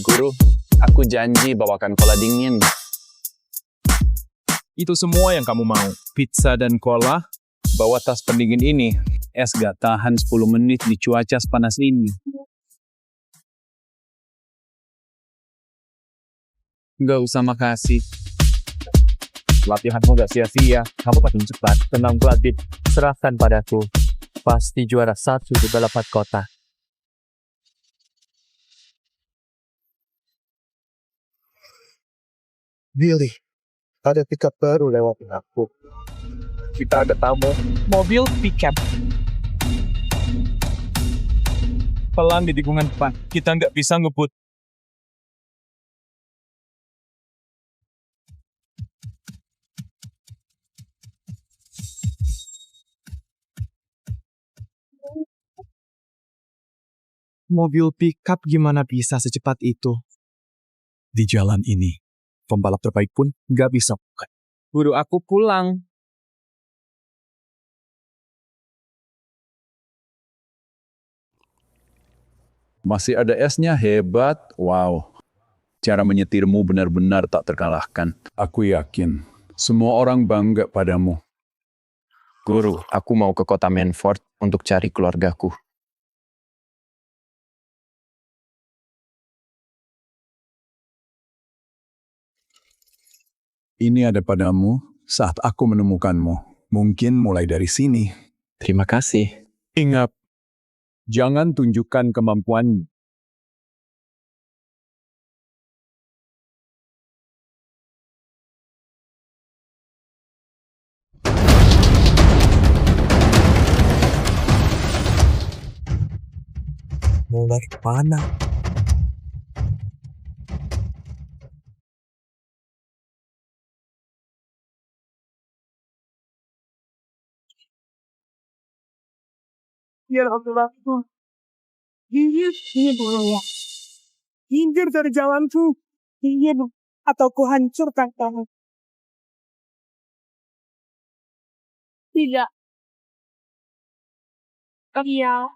Guru, aku janji bawakan cola dingin. Itu semua yang kamu mau. Pizza dan cola. Bawa tas pendingin ini. Es gak tahan 10 menit di cuaca sepanas ini. Gak usah makasih. Latihanmu gak sia-sia. Kamu paling cepat. Tenang Gladys. Serahkan padaku. Pasti juara 1 di balapan kota. Billy, ada pickup baru lewat aku. Kita ada tamu. Mobil pickup. Pelan di tikungan depan. Kita nggak bisa ngebut. Mobil pickup gimana bisa secepat itu? Di jalan ini, pembalap terbaik pun nggak bisa bukan. Guru, aku pulang. Masih ada esnya, hebat. Wow. Cara menyetirmu benar-benar tak terkalahkan. Aku yakin semua orang bangga padamu. Guru, aku mau ke kota Manford untuk cari keluargaku. Ini ada padamu saat aku menemukanmu. Mungkin mulai dari sini. Terima kasih. Ingat, jangan tunjukkan kemampuanmu. Mau lari kemana? Ya Allahku. Ini boleh ya. Hinggir dari jalanku. Ingin atau ku hancurkan kamu. Tidak. Iya.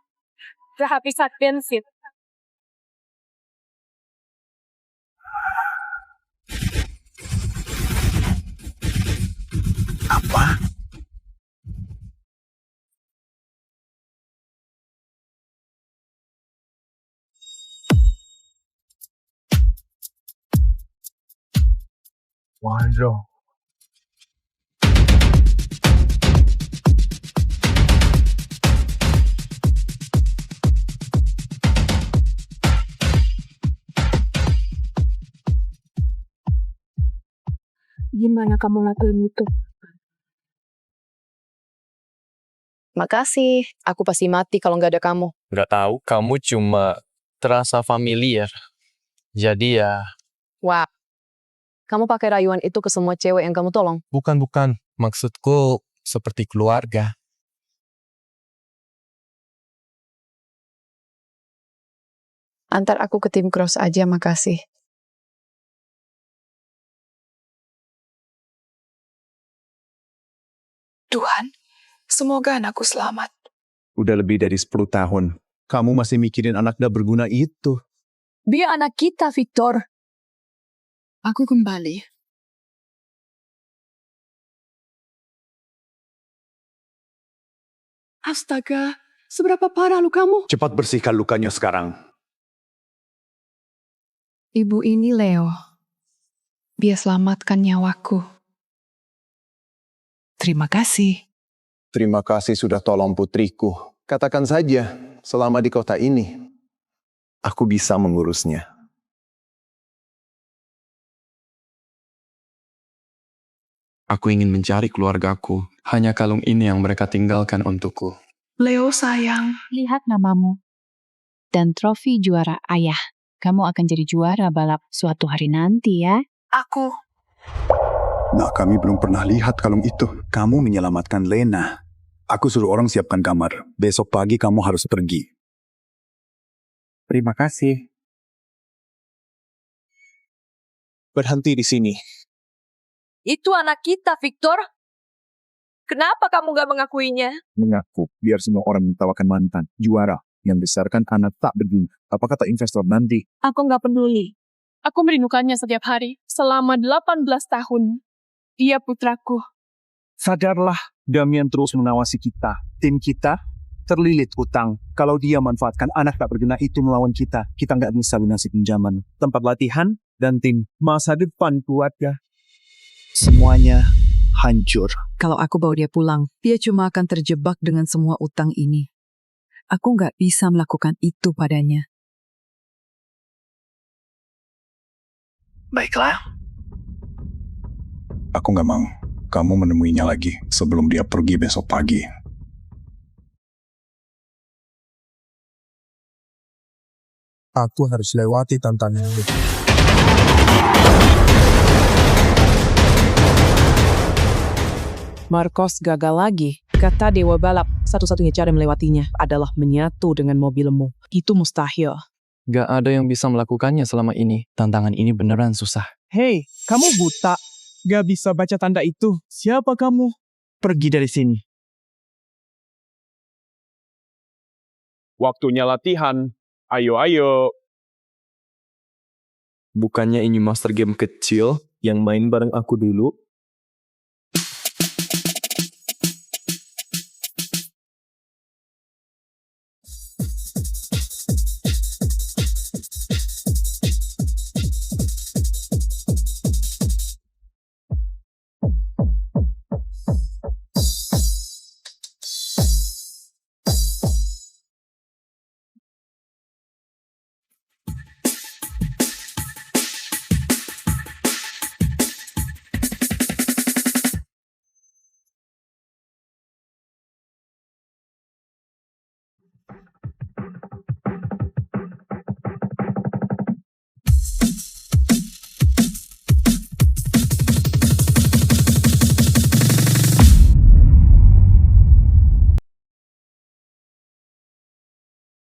Kehabisan bensin. Apa? Waduh. Gimana kamu lakuin itu? Makasih, aku pasti mati kalau nggak ada kamu. Gak tahu, kamu cuma terasa familiar. Jadi ya, Wah, kamu pakai rayuan itu ke semua cewek yang kamu tolong. bukan. Maksudku seperti keluarga. Antar aku ke tim cross aja, makasih. Tuhan, semoga anakku selamat. Udah lebih dari 10 tahun. Kamu masih mikirin anak gak berguna itu. Dia anak kita, Victor. Aku kembali. Astaga, seberapa parah lukamu? Cepat bersihkan lukanya sekarang. Ibu ini Leo. Dia selamatkan nyawaku. Terima kasih. Terima kasih sudah tolong putriku. Katakan saja, selama di kota ini, aku bisa mengurusnya. Aku ingin mencari keluargaku. Hanya kalung ini yang mereka tinggalkan untukku. Leo sayang. Lihat namamu. Dan trofi juara ayah. Kamu akan jadi juara balap suatu hari nanti ya. Aku. Nah, kami belum pernah lihat kalung itu. Kamu menyelamatkan Lena. Aku suruh orang siapkan kamar. Besok pagi kamu harus pergi. Terima kasih. Berhenti di sini. Itu anak kita, Victor. Kenapa kamu gak mengakuinya? Mengaku, biar semua orang menertawakan mantan. Juara, yang besarkan anak tak berguna. Apa kata investor nanti? Aku nggak peduli. Aku merindukannya setiap hari, selama 18 tahun. Dia putraku. Sadarlah, Damian terus mengawasi kita. Tim kita terlilit utang. Kalau dia manfaatkan anak tak berguna itu melawan kita nggak bisa lunasi pinjaman. Tempat latihan dan tim. Masa depan keluarga. Semuanya hancur. Kalau aku bawa dia pulang, dia cuma akan terjebak dengan semua utang ini. Aku nggak bisa melakukan itu padanya. Baiklah. Aku nggak mau kamu menemuinya lagi sebelum dia pergi besok pagi. Aku harus lewati tantangan ini. Marcos gagal lagi. Kata Dewa Balap, satu-satunya cara melewatinya adalah menyatu dengan mobilmu. Itu mustahil. Gak ada yang bisa melakukannya selama ini. Tantangan ini beneran susah. Hei, kamu buta. Gak bisa baca tanda itu. Siapa kamu? Pergi dari sini. Waktunya latihan. Ayo. Bukannya ini master game kecil yang main bareng aku dulu?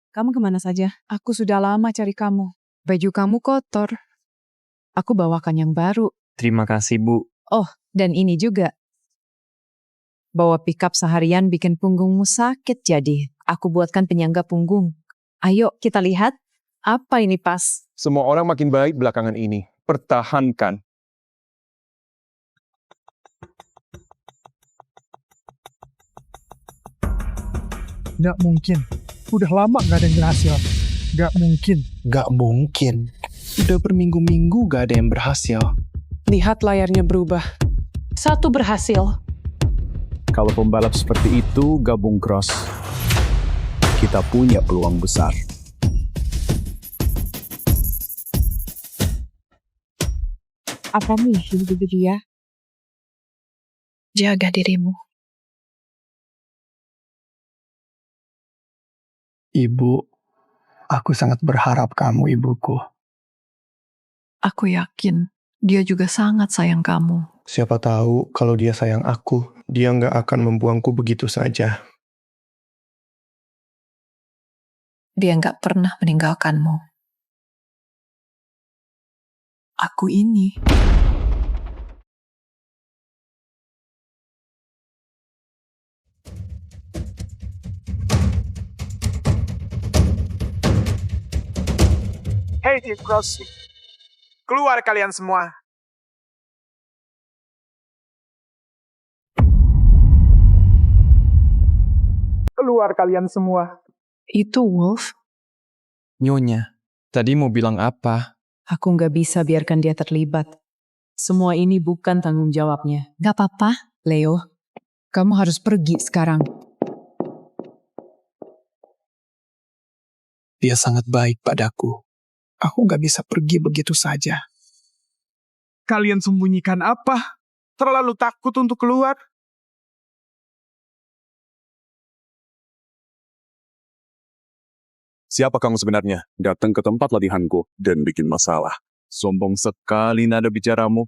Kamu kemana saja? Aku sudah lama cari kamu. Baju kamu kotor. Aku bawakan yang baru. Terima kasih, Bu. Oh, dan ini juga. Bawa pickup seharian bikin punggungmu sakit jadi. Aku buatkan penyangga punggung. Ayo kita lihat. Apa ini pas? Semua orang makin baik belakangan ini. Pertahankan. Nggak mungkin. Udah lama nggak ada yang berhasil. Nggak mungkin. Nggak mungkin. Udah berminggu-minggu gak ada yang berhasil. Lihat layarnya berubah. 1 berhasil. Kalau pembalap seperti itu gabung cross, kita punya peluang besar. Apa misi dia? Jaga dirimu. Ibu, aku sangat berharap kamu ibuku. Aku yakin dia juga sangat sayang kamu. Siapa tahu kalau dia sayang aku, dia nggak akan membuangku begitu saja. Dia nggak pernah meninggalkanmu. Aku ini. Hei tim cross. Keluar kalian semua. Keluar kalian semua. Itu Wolf. Nyonya, tadi mau bilang apa? Aku nggak bisa biarkan dia terlibat. Semua ini bukan tanggung jawabnya. Gak apa-apa. Leo, kamu harus pergi sekarang. Dia sangat baik padaku. Aku nggak bisa pergi begitu saja. Kalian sembunyikan apa? Terlalu takut untuk keluar? Siapa kamu sebenarnya? Datang ke tempat latihanku dan bikin masalah. Sombong sekali nada bicaramu.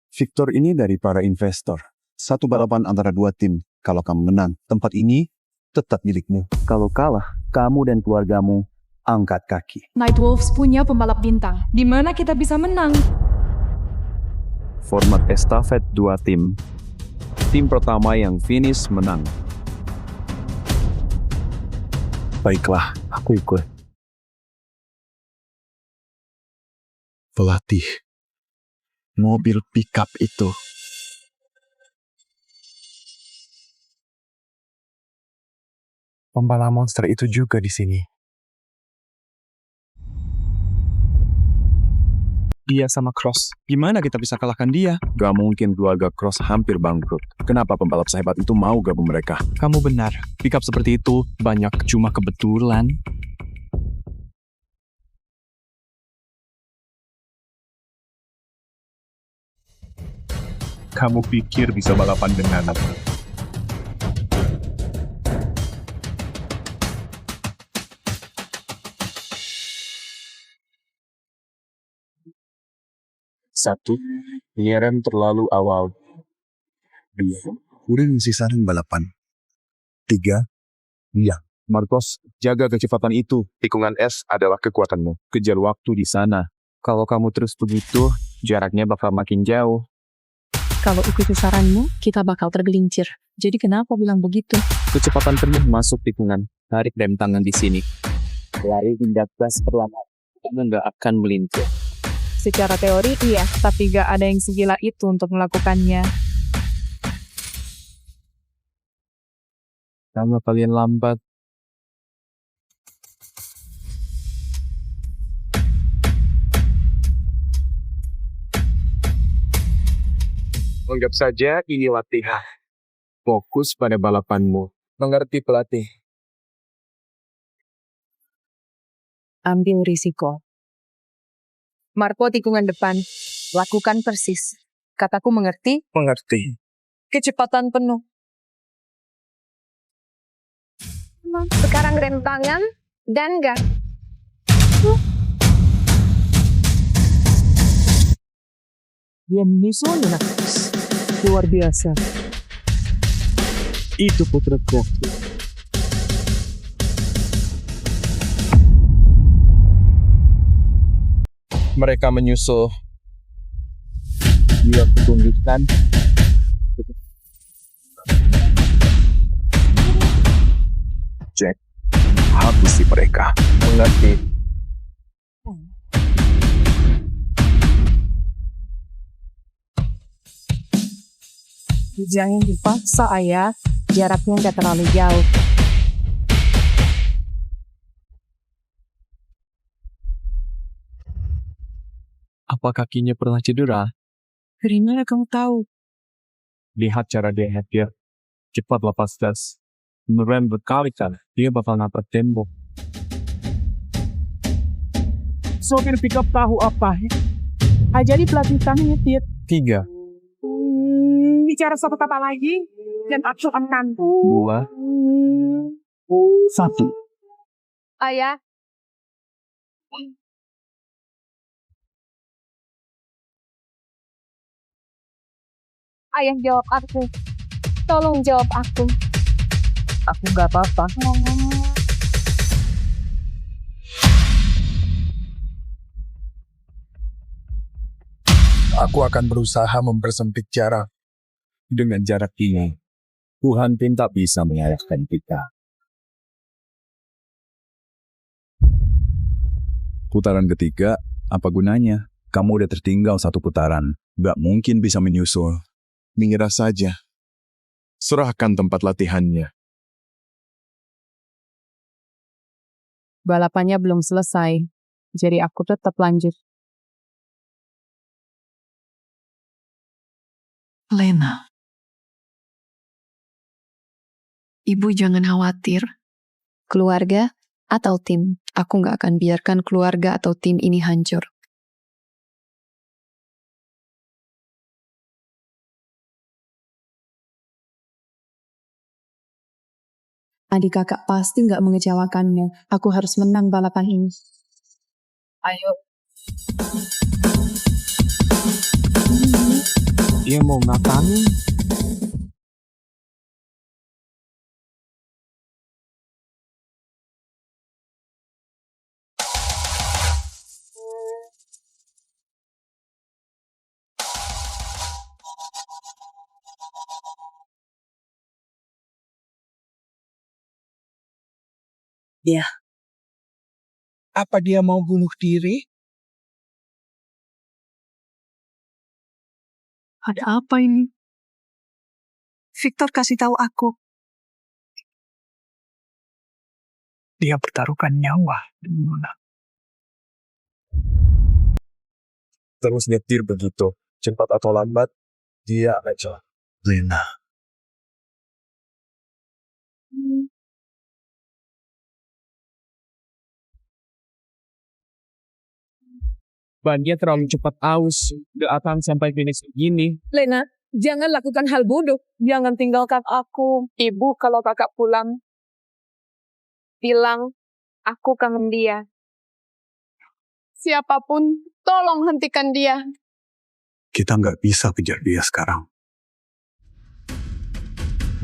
Victor ini dari para investor. 1 balapan antara 2 tim. Kalau kamu menang, tempat ini tetap milikmu. Kalau kalah, kamu dan keluargamu angkat kaki. Nightwolves punya pembalap bintang. Di mana kita bisa menang? Format estafet 2 tim. Tim pertama yang finish menang. Baiklah, aku ikut. Pelatih. Mobil pickup itu. Pembalap monster itu juga di sini. Dia sama Cross. Gimana kita bisa kalahkan dia? Gak mungkin keluarga Cross hampir bangkrut. Kenapa pembalap sehebat itu mau gabung mereka? Kamu benar. Pickup seperti itu banyak, cuma kebetulan. Kamu pikir bisa balapan dengan aku? Satu, penyiaran terlalu awal. 2, udah sisaran balapan. 3, iya. Marcos, jaga kecepatan itu. Tikungan S adalah kekuatanmu. Kejar waktu di sana. Kalau kamu terus begitu, jaraknya bakal makin jauh. Kalau ikuti saranmu, kita bakal tergelincir. Jadi kenapa bilang begitu? Kecepatan penuh masuk tikungan. Tarik rem tangan di sini. Lari hingga gas perlahan. Kamu nggak akan melintir. Secara teori iya, tapi gak ada yang segila itu untuk melakukannya. Sama kalian lambat. Anggap saja ini latihan. Fokus pada balapanmu. Mengerti pelatih? Ambil risiko. Marco tikungan depan. Lakukan persis. Kataku mengerti? Mengerti. Kecepatan penuh. Sekarang rem tangan dan gas. Dia menyusul Nakus. Luar biasa. Itu putraku. Mereka menyusul. Dia tunjukkan. Jack, habisi mereka. Mengerti. Jangan dipaksa, Ayah. Jaraknya nggak terlalu jauh. Apa kakinya pernah cedera? Dari mana kamu tahu? Lihat cara dia hadir. Cepat lepas gas. Merem berkali-kali. Dia bakal nabrak tembok. Sopir pickup tahu apa? Ajari pelatih kami nyetir. 3, Bicara satu kata lagi, dan aku akan 2, 1. Ayah, ayah jawab aku. Tolong jawab aku. Aku nggak apa-apa. Aku akan berusaha mempersempit jarak. Dengan jarak ini, Tuhan tidak bisa menyalahkan kita. Putaran ketiga, apa gunanya? Kamu udah tertinggal 1 putaran. Gak mungkin bisa menyusul. Menyerah saja. Serahkan tempat latihannya. Balapannya belum selesai. Jadi aku tetap lanjut. Lena. Ibu jangan khawatir. Keluarga atau tim, aku nggak akan biarkan keluarga atau tim ini hancur. Adik kakak pasti nggak mengecewakannya. Aku harus menang balapan ini. Ayo. Dia mau ngapain? Ya. Apa dia mau bunuh diri? Ada apa ini? Victor kasih tahu aku. Dia pertaruhkan nyawa demi Nona. Terus nyetir begitu. Cepat atau lambat, dia akan celaka. Lena. Bannya terlalu cepat aus. Gak akan sampai finish begini. Lena, jangan lakukan hal bodoh. Jangan tinggalkan aku. Ibu, kalau kakak pulang, bilang aku kangen dia. Siapapun, tolong hentikan dia. Kita nggak bisa kejar dia sekarang.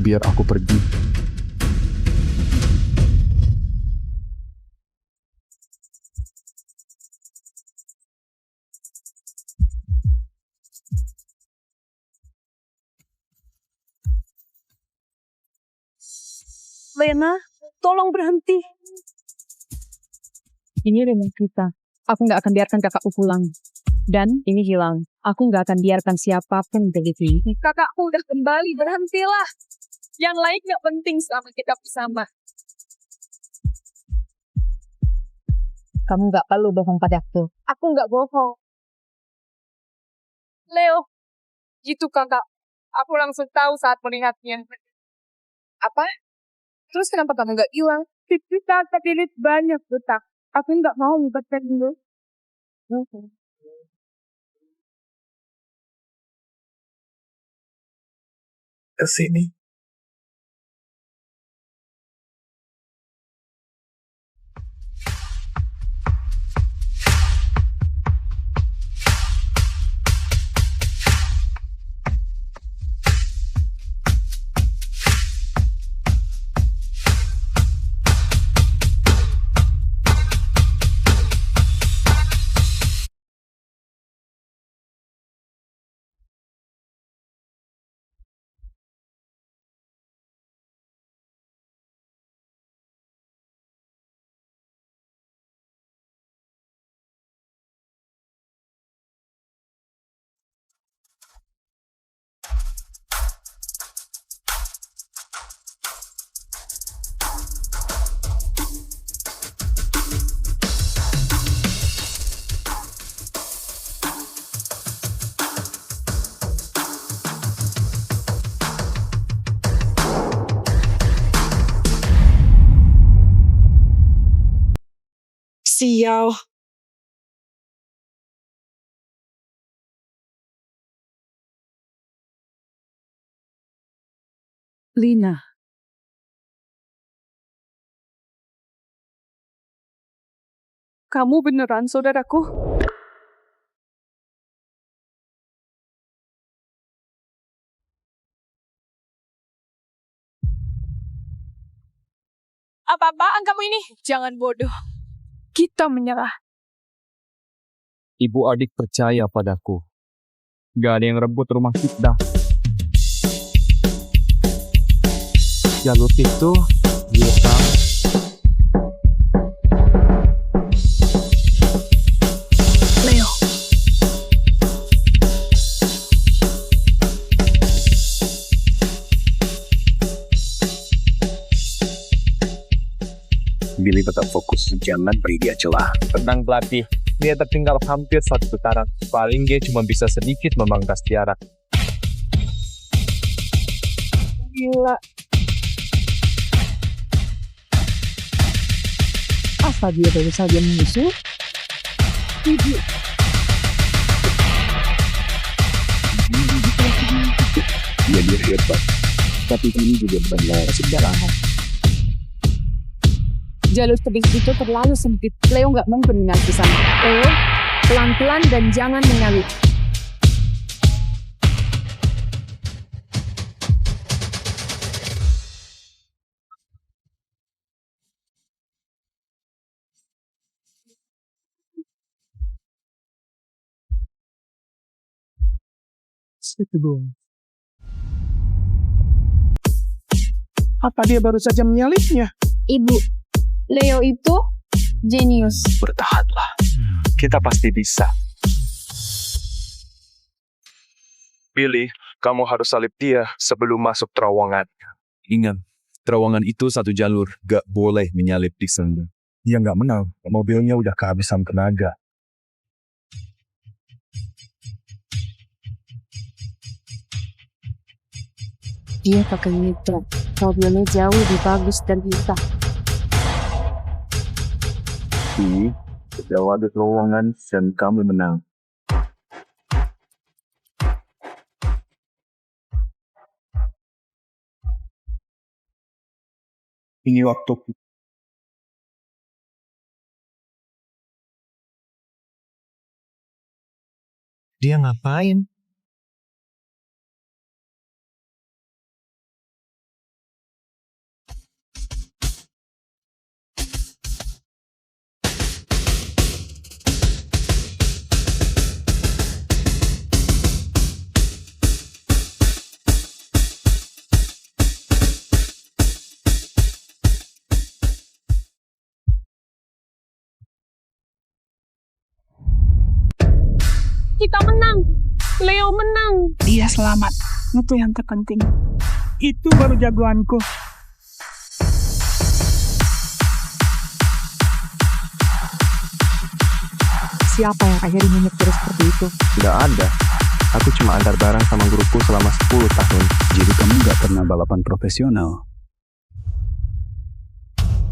Biar aku pergi. Lena, tolong berhenti. Ini rumah kita. Aku nggak akan biarkan kakakku pulang. Dan ini hilang. Aku nggak akan biarkan siapapun begitu. Kakakku udah kembali, berhentilah. Yang lain nggak penting selama kita bersama. Kamu nggak perlu bohong padaku. Aku nggak bohong. Leo, gitu kakak. Aku langsung tahu saat melihatnya. Apa? Terus kenapa kamu nggak hilang? Kita terlilit banyak retak. Aku nggak mau libatkan dulu. Ke sini. Sial. Lina. Kamu beneran saudaraku? Apa-apaan kamu ini? Jangan bodoh. Kita menyerah. Ibu adik percaya padaku. Gak ada yang rebut rumah kita. Jalur itu, dia tahu. Leo. Billy tetap fokus, jangan beri dia celah. Tenang pelatih, dia tertinggal hampir 1 putaran. Paling dia cuma bisa sedikit memangkas jarak. Gila. Apa dia baru saja menyusul? Ibu. Dia hebat. Tapi ini juga benar. Sederhana. Jalur tebing itu terlalu sempit. Leo nggak mau berminat di sana. Leo, pelan-pelan dan jangan menyalip. Apa dia baru saja menyalipnya? Ibu, Leo itu jenius. Bertahanlah. Kita pasti bisa. Billy, kamu harus salib dia sebelum masuk terowongan. Ingat, terowongan itu satu jalur, gak boleh menyalip di sana. Dia gak menang, mobilnya udah kehabisan tenaga. Dia pakai nitro. Mobilnya jauh lebih bagus dari kita. Lewat terowongan dan kamu menang. Ini waktuku. Dia ngapain? Kita menang. Leo menang. Dia selamat. Itu yang terpenting. Itu baru jagoanku. Siapa yang akhirnya nyetir seperti itu? Tidak ada. Aku cuma antar barang sama guruku selama 10 tahun. Jadi kamu gak pernah balapan profesional?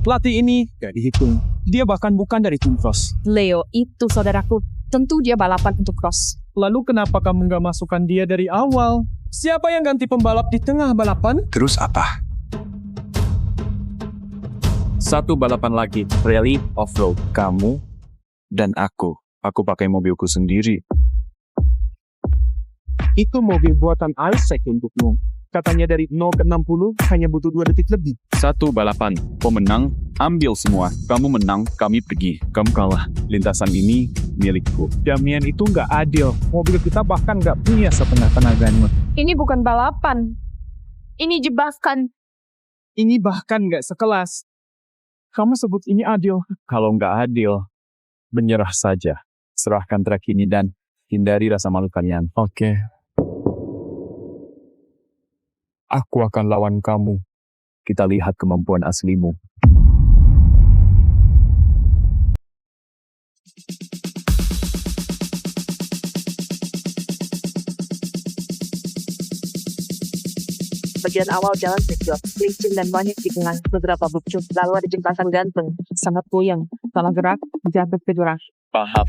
Pelatih ini gak dihitung. Dia bahkan bukan dari tim cross. Leo itu saudaraku. Tentu dia balapan untuk cross. Lalu kenapa kamu gak masukkan dia dari awal? Siapa yang ganti pembalap di tengah balapan? Terus apa? Satu balapan lagi, rally off-road. Kamu dan aku. Aku pakai mobilku sendiri. Itu mobil buatan Isaac untukmu. Katanya dari 0 ke 60 hanya butuh 2 detik lebih. Satu balapan, pemenang, ambil semua. Kamu menang, kami pergi. Kamu kalah. Lintasan ini milikku. Damian itu nggak adil. Mobil kita bahkan nggak punya setengah tenaganya. Ini bukan balapan. Ini jebakan. Ini bahkan nggak sekelas. Kamu sebut ini adil? Kalau nggak adil, menyerah saja. Serahkan trek ini dan hindari rasa malu kalian. Oke. Aku akan lawan kamu. Kita lihat kemampuan aslimu. Bagian awal jalan sekjor, licin dan banyak tikungan, beberapa bukcuk, lalu ada jembatan gantung, sangat goyang, salah gerak, jatuh ke jurang. Paham.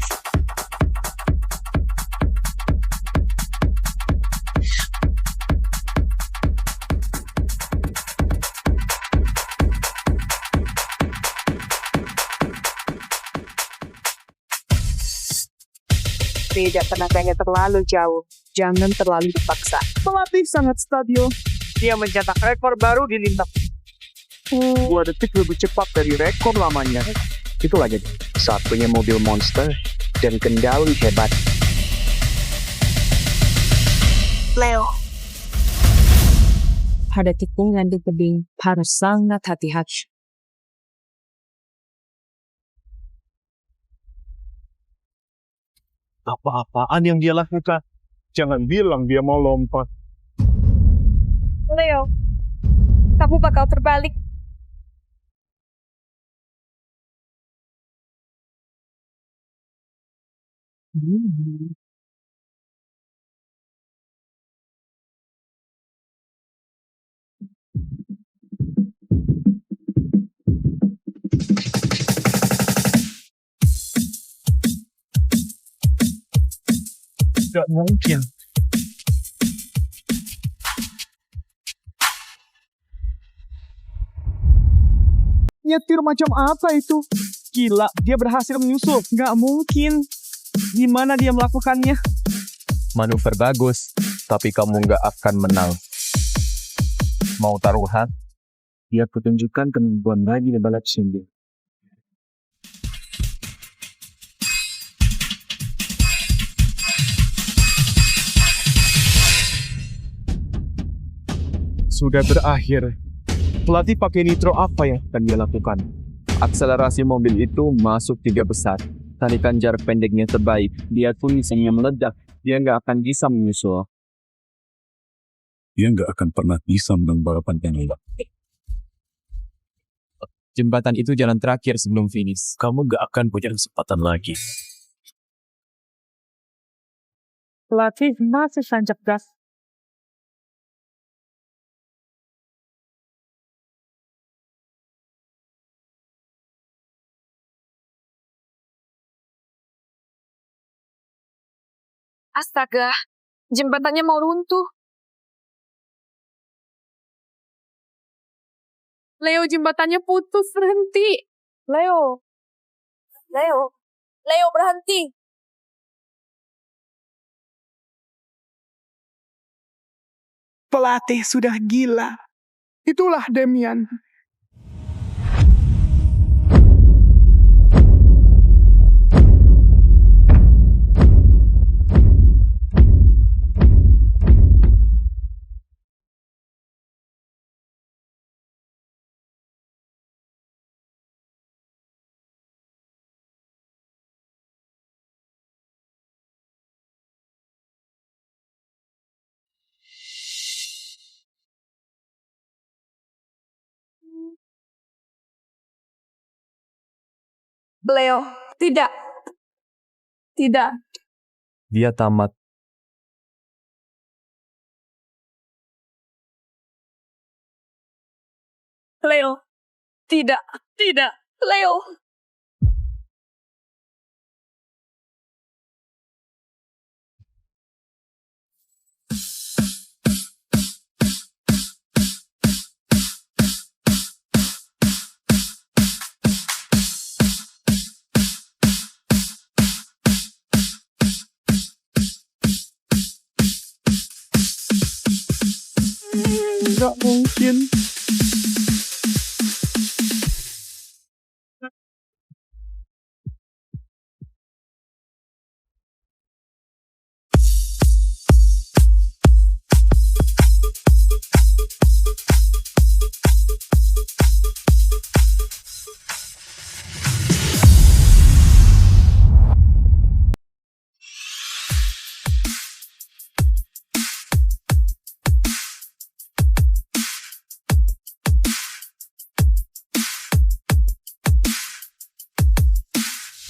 Tidak tenaganya terlalu jauh, jangan terlalu dipaksa. Pelatih sangat stabil. Dia mencetak rekor baru di lintang. 2 detik lebih cepat dari rekor lamanya. Itulah jadi. Saat punya mobil monster dan kendali hebat. Leo. Pada tikungan di tebing harus sangat hati-hati. Apa-apaan yang dia lakukan? Jangan bilang dia mau lompat. Leo, kamu bakal terbalik. Tidak mungkin. Nyetir macam apa itu? Gila, dia berhasil menyusul. Nggak mungkin. Gimana dia melakukannya? Manuver bagus, tapi kamu nggak akan menang. Mau taruhan? Dia pertunjukkan kemampuan lagi di balap sini. Sudah berakhir. Pelatih pakai nitro apa yang akan dia lakukan? Akselerasi mobil itu masuk 3 besar. Tarikan jarak pendeknya terbaik. Dia tulisannya meledak. Dia nggak akan bisa menyusul. Dia nggak akan pernah bisa menang balapan yang lewat. Jembatan itu jalan terakhir sebelum finish. Kamu nggak akan punya kesempatan lagi. Pelatih masih tancap gas. Astaga, jembatannya mau runtuh. Leo, jembatannya putus, berhenti. Leo, berhenti. Pelatih sudah gila. Itulah Damian. Leo, tidak. Tidak. Dia tamat. Leo, tidak. Tidak. Leo. Nggak mungkin.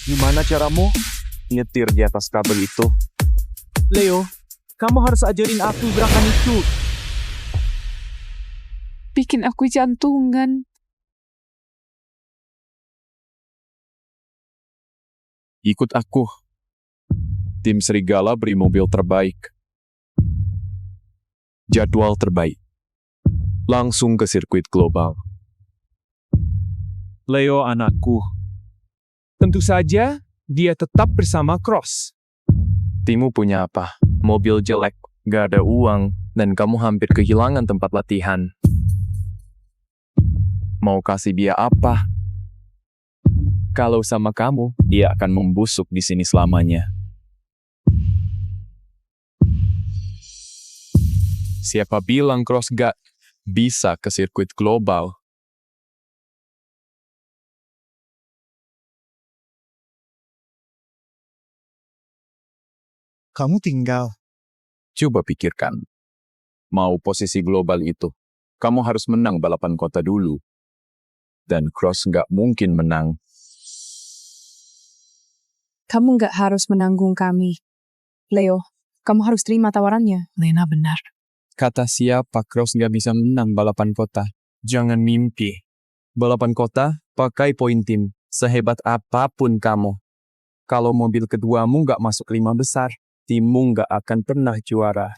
Gimana caramu nyetir di atas kabel itu? Leo, kamu harus ajarin aku gerakan itu. Bikin aku jantungan. Ikut aku. Tim Serigala beri mobil terbaik. Jadwal terbaik. Langsung ke sirkuit global. Leo anakku. Tentu saja, dia tetap bersama Cross. Timmu punya apa? Mobil jelek, gak ada uang, dan kamu hampir kehilangan tempat latihan. Mau kasih dia apa? Kalau sama kamu, dia akan membusuk di sini selamanya. Siapa bilang Cross gak bisa ke sirkuit global? Kamu tinggal. Coba pikirkan. Mau posisi global itu, kamu harus menang balapan kota dulu. Dan Cross nggak mungkin menang. Kamu nggak harus menanggung kami. Leo, kamu harus terima tawarannya. Lena benar. Kata siapa Cross nggak bisa menang balapan kota? Jangan mimpi. Balapan kota, pakai poin tim. Sehebat apapun kamu. Kalau mobil keduamu nggak masuk 5 besar, timmu nggak akan pernah juara.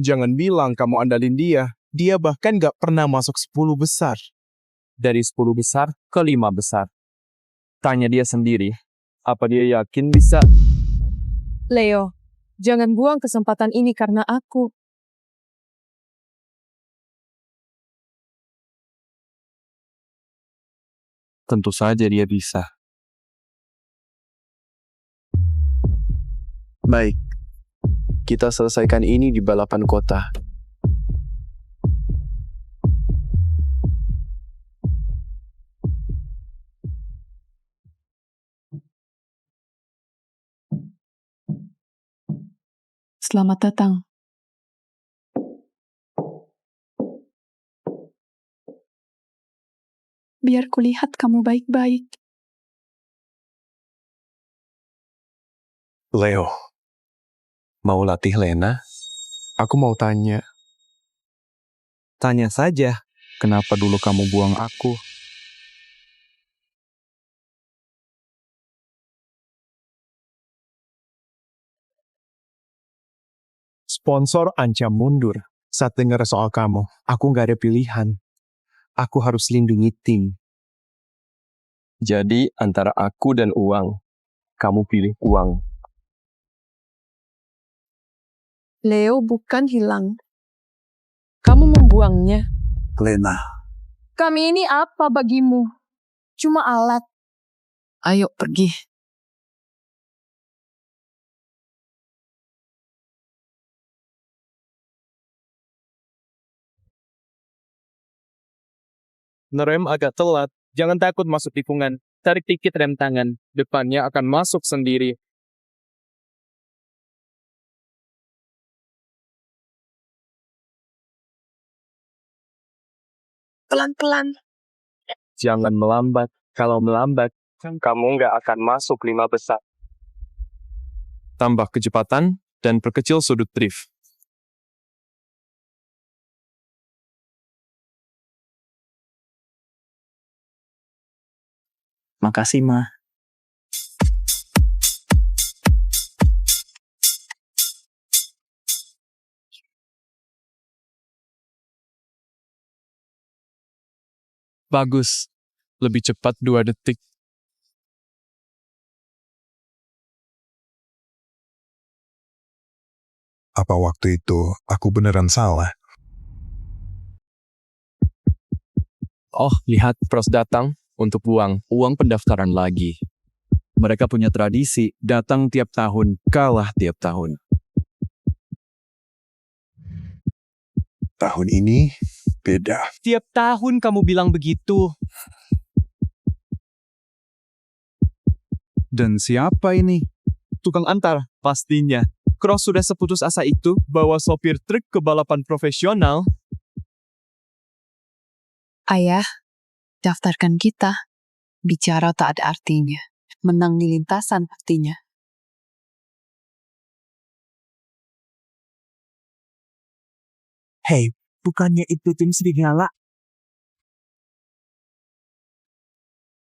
Jangan bilang kamu andalin dia. Dia bahkan nggak pernah masuk 10 besar. Dari 10 besar ke 5 besar. Tanya dia sendiri. Apa dia yakin bisa? Leo, jangan buang kesempatan ini karena aku. Tentu saja dia bisa. Baik. Kita selesaikan ini di balapan kota. Selamat datang. Biar kulihat kamu baik-baik. Leo, mau latih Lena? Aku mau tanya. Tanya saja, kenapa dulu kamu buang aku? Sponsor ancam mundur saat dengar soal kamu. Aku nggak ada pilihan. Aku harus lindungi tim. Jadi antara aku dan uang, kamu pilih uang. Leo bukan hilang. Kamu membuangnya. Lena, Kami ini apa bagimu? Cuma alat. Ayo pergi. Ngerem agak telat. Jangan takut masuk tikungan. Tarik dikit rem tangan. Depannya akan masuk sendiri. Pelan-pelan. Jangan melambat. Kalau melambat, kamu nggak akan masuk 5 besar. Tambah kecepatan dan perkecil sudut drift. Makasih, Ma. Bagus. Lebih cepat 2 detik. Apa waktu itu aku beneran salah? Oh, lihat, pros datang untuk uang pendaftaran lagi. Mereka punya tradisi, datang tiap tahun, kalah tiap tahun. Tahun ini beda. Tiap tahun kamu bilang begitu. Dan siapa ini? Tukang antar, pastinya. Cross sudah seputus asa itu bawa sopir truk ke balapan profesional. Ayah, daftarkan kita. Bicara tak ada artinya. Menang di lintasan artinya. Hei, bukannya itu tim serigala?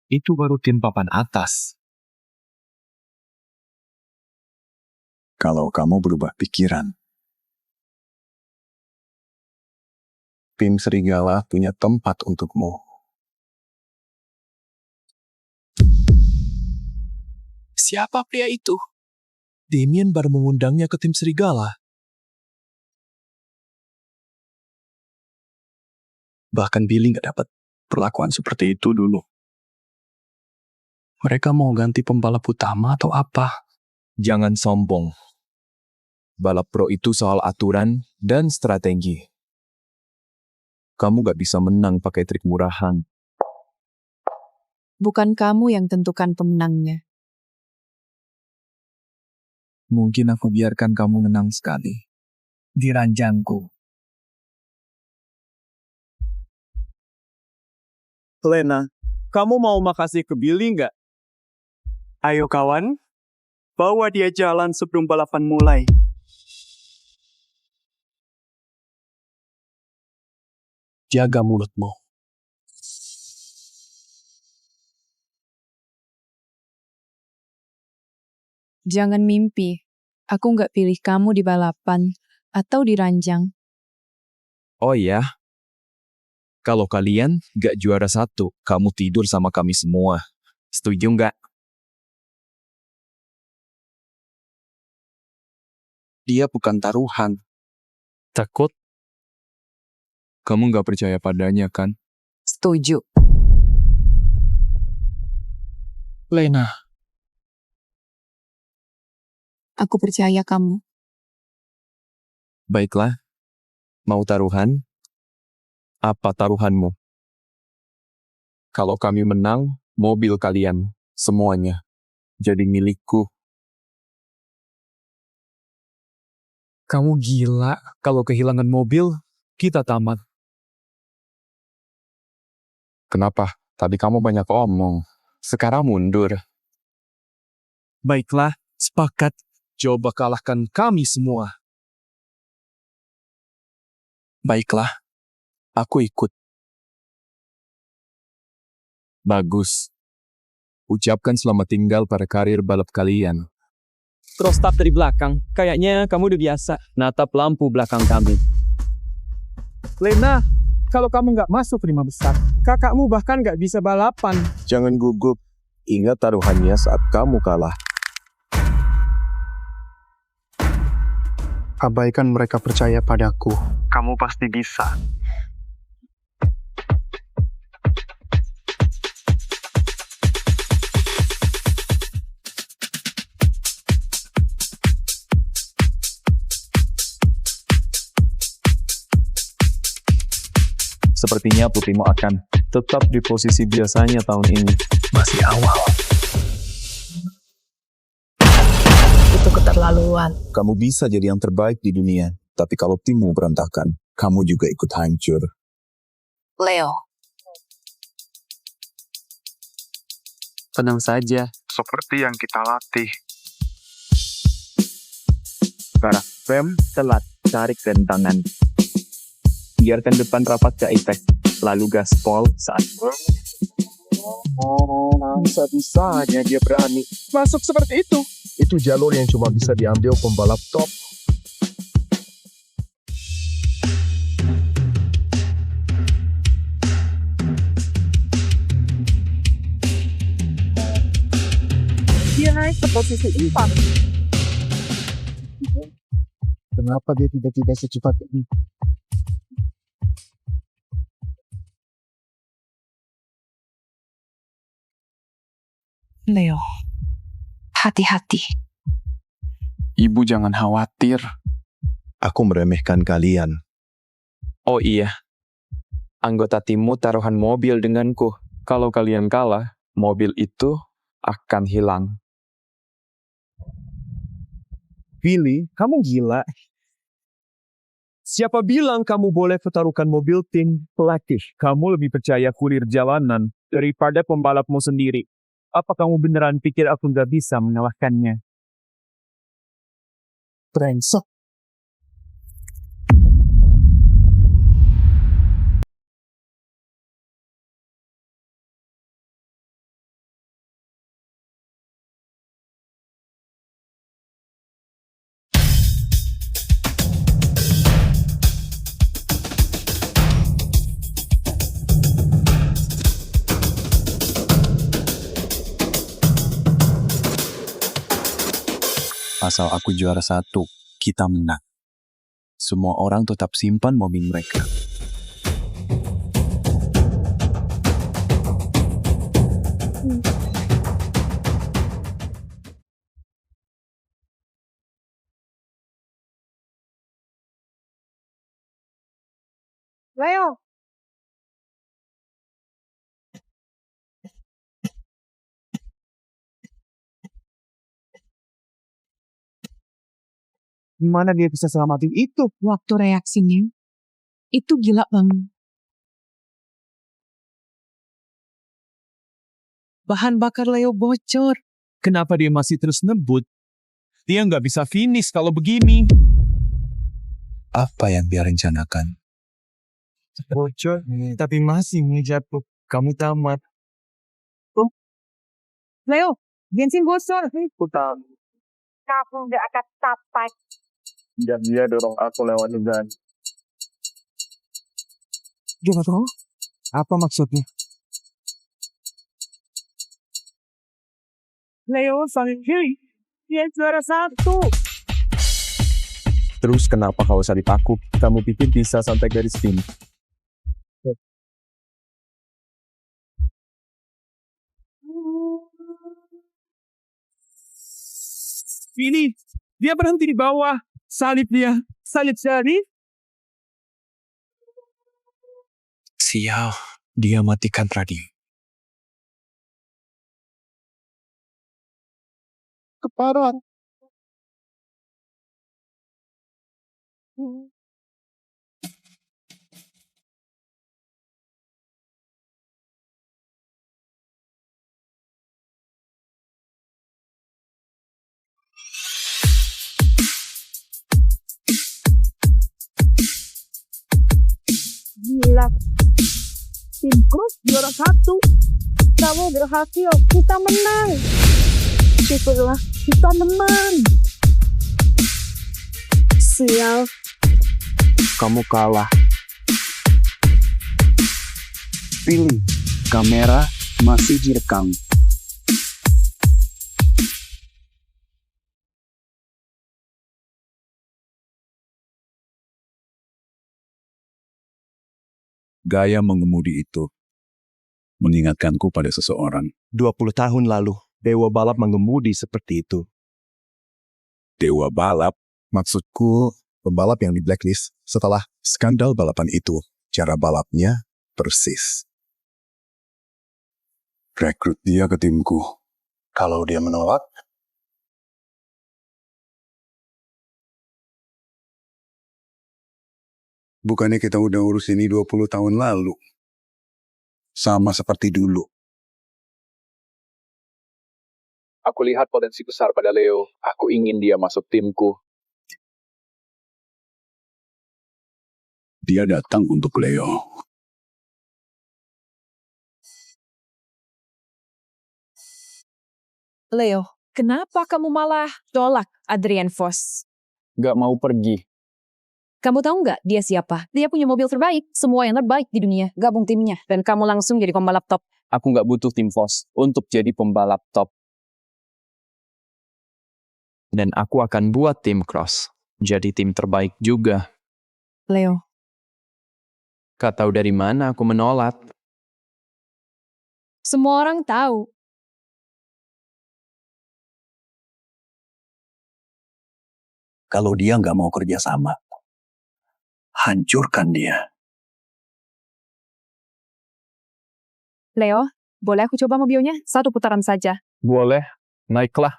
Itu baru tim papan atas. Kalau kamu berubah pikiran, tim serigala punya tempat untukmu. Siapa pria itu? Damien baru mengundangnya ke tim serigala. Bahkan Billy nggak dapat perlakuan seperti itu dulu. Mereka mau ganti pembalap utama atau apa? Jangan sombong. Balap pro itu soal aturan dan strategi. Kamu gak bisa menang pakai trik murahan. Bukan kamu yang tentukan pemenangnya. Mungkin aku biarkan kamu menang sekali. Di ranjangku. Lena, kamu mau makasih ke Billy nggak? Ayo kawan, bawa dia jalan sebelum balapan mulai. Jaga mulutmu. Jangan mimpi. Aku nggak pilih kamu di balapan atau di ranjang. Oh ya? Kalau kalian gak juara 1, kamu tidur sama kami semua. Setuju nggak? Dia bukan taruhan. Takut? Kamu gak percaya padanya, kan? Setuju. Lena. Aku percaya kamu. Baiklah. Mau taruhan? Apa taruhanmu? Kalau kami menang, mobil kalian, semuanya, jadi milikku. Kamu gila, kalau kehilangan mobil, kita tamat. Kenapa? Tadi kamu banyak omong. Sekarang mundur. Baiklah, sepakat. Coba kalahkan kami semua. Baiklah, aku ikut. Bagus. Ucapkan selamat tinggal pada karir balap kalian. Terus stop dari belakang. Kayaknya kamu udah biasa natap lampu belakang kami. Lena, kalau kamu nggak masuk 5 besar, kakakmu bahkan nggak bisa balapan. Jangan gugup. Ingat taruhannya saat kamu kalah. Abaikan mereka percaya padaku. Kamu pasti bisa. Sepertinya putihmu akan tetap di posisi biasanya tahun ini. Masih awal. Itu keterlaluan. Kamu bisa jadi yang terbaik di dunia. Tapi kalau timmu berantakan, kamu juga ikut hancur. Leo. Tenang saja. Seperti yang kita latih. Sekarang, rem, telat, tarik rem tangan. Biarkan depan rapat ke apex, lalu gaspol saat Bisa-bisanya dia berani masuk seperti itu. Itu jalur yang cuma bisa diambil pembalap top. Dia naik ke posisi 4. Kenapa dia tidak secepat ini? Leo. Hati-hati. Ibu jangan khawatir. Aku meremehkan kalian. Oh iya, anggota timmu taruhan mobil denganku. Kalau kalian kalah, mobil itu akan hilang. Billy, kamu gila. Siapa bilang kamu boleh pertaruhkan mobil tim pelatih? Kamu lebih percaya kurir jalanan daripada pembalapmu sendiri. Apa kamu beneran pikir aku nggak bisa mengalahkannya? Brengsek. Asal aku juara 1, kita menang. Semua orang tetap simpan mobil mereka. Leo, Gimana dia bisa selamatin itu? Waktu reaksinya, itu gila banget. Bahan bakar Leo bocor. Kenapa dia masih terus ngebut? Dia nggak bisa finish kalau begini. Apa yang dia rencanakan? Bocor, tapi masih menjatuh. Kamu tamat. Leo, bensin bocor. Putar. Kamu nggak akan tamat. Dan dia dorong aku lewat jalan. Gimana tuh? Apa maksudnya? Leo saling kiri. Dia juara 1. Terus kenapa kau salib aku? Kamu pikir bisa sampai garis finish? Ini, dia berhenti di bawah. Salib dia. Salib Syarif. Sial, dia matikan radio. Keparat. Gila. Tim Cruz juara 1. Kamu berhasil. Kita menang. Syukurlah kita menang. Sial. Kamu kalah. Pilih, kamera masih direkam. Gaya mengemudi itu mengingatkanku pada seseorang. 20 tahun lalu, dewa balap mengemudi seperti itu. Dewa balap? Maksudku, pembalap yang di blacklist setelah skandal balapan itu. Cara balapnya persis. Rekrut dia ke timku. Kalau dia menolak, bukannya kita udah urus ini 20 tahun lalu. Sama seperti dulu. Aku lihat potensi besar pada Leo. Aku ingin dia masuk timku. Dia datang untuk Leo. Leo, kenapa kamu malah tolak Adrian Vos? Gak mau pergi. Kamu tahu nggak dia siapa? Dia punya mobil terbaik, semua yang terbaik di dunia. Gabung timnya, dan kamu langsung jadi pembalap top. Aku gak butuh tim Vos untuk jadi pembalap top. Dan aku akan buat tim Cross jadi tim terbaik juga. Leo. Kau tahu dari mana aku menolak? Semua orang tahu. Kalau dia nggak mau kerja sama, hancurkan dia. Leo, boleh aku coba mobilnya? 1 putaran saja. Boleh, naiklah.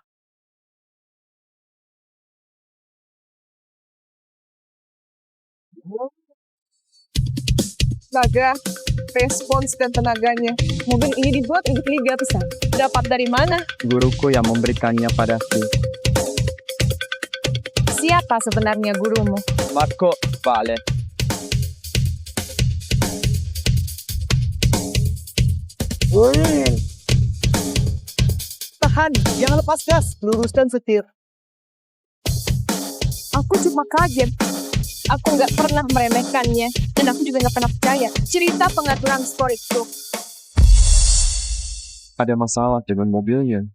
Naga, respons dan tenaganya. Mobil ini dibuat untuk liga besar. Dapat dari mana? Guruku yang memberikannya padaku. Siapa sebenarnya gurumu? Marco Vale. Tahan, jangan lepas gas. Luruskan setir. Aku cuma kaget. Aku nggak pernah meremehkannya. Dan aku juga nggak pernah percaya cerita pengaturan skor itu. Ada masalah dengan mobilnya.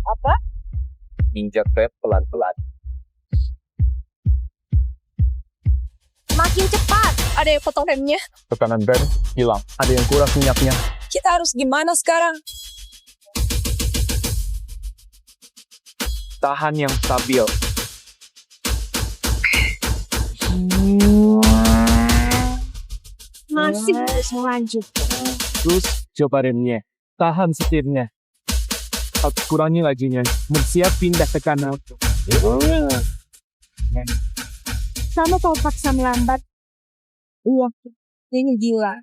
Apa? Injak rem pelan-pelan. Makin cepat. Ada yang potong remnya. Tekanan rem hilang. Ada yang kurang minyaknya. Kita harus gimana sekarang? Tahan yang stabil. Masih harus lanjut. Terus coba remnya. Tahan setirnya. Kurangi lajunya. Bersiap pindah ke kanan. Sama kalau paksa melambat. Wah, ini gila.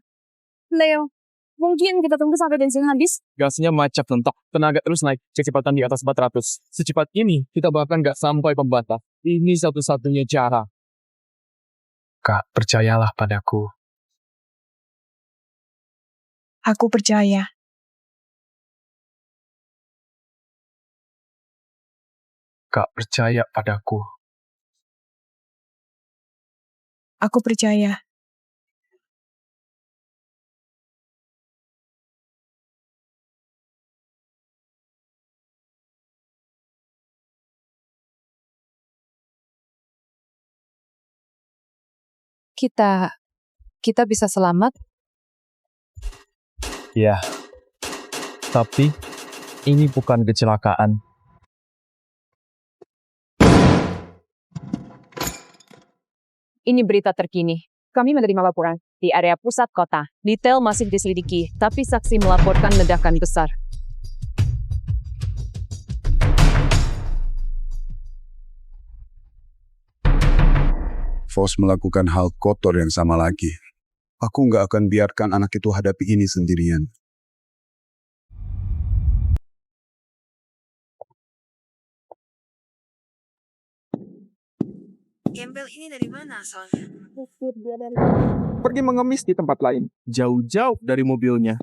Leo, mungkin kita tunggu sampai bensin habis. Gasnya macet mentok. Tenaga terus naik. Kecepatan di atas 400. Secepat ini, kita bahkan nggak sampai pembatas. Ini satu-satunya cara. Kak, percayalah padaku. Aku percaya. Kak, percaya padaku. Aku percaya. Kita bisa selamat? Ya. Tapi, ini bukan kecelakaan. Ini berita terkini. Kami menerima laporan di area pusat kota. Detail masih diselidiki, tapi saksi melaporkan ledakan besar. Vos melakukan hal kotor yang sama lagi. Aku nggak akan biarkan anak itu hadapi ini sendirian. Gembel ini dari mana asalnya? Pergi mengemis di tempat lain. Jauh-jauh dari mobilnya.